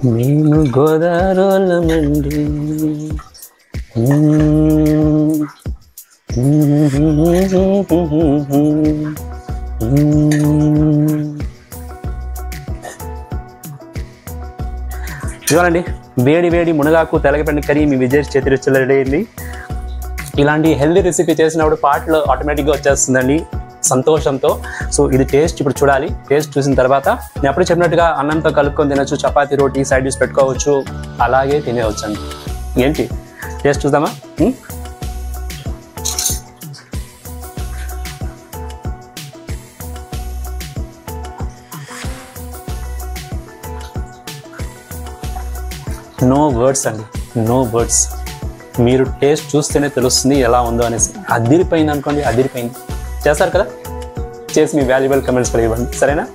నేను గోదారోళ్ళమండి. ఇవ్వాలండి వేడి వేడి మునగాకు తెలగపెండి కర్రీ మీ విజయ్ చేతి రుచులు రెడీ అయింది. ఇలాంటి హెల్దీ రెసిపీ చేసినప్పుడు పాటలో ఆటోమేటిక్గా వచ్చేస్తుందండి సంతోషంతో. సో ఇది టేస్ట్ ఇప్పుడు చూడాలి. టేస్ట్ చూసిన తర్వాత నేను అప్పుడు చెప్పినట్టుగా అన్నంతో కలుపుకొని తినొచ్చు, చపాతీ రోటీ సైడ్ డిష్ పెట్టుకోవచ్చు, అలాగే తినేవచ్చు అండి. ఏంటి టేస్ట్ చూద్దామా? నో వర్డ్స్ అండి, నో వర్డ్స్. మీరు టేస్ట్ చూస్తేనే తెలుస్తుంది ఎలా ఉందో అనేసి. అదిరిపోయింది అనుకోండి, అదిరిపోయింది. చేస్తారు కదా, చేసి మీ వాల్యుబుల్ కమెంట్స్ కూడా ఇవ్వండి, సరేనా?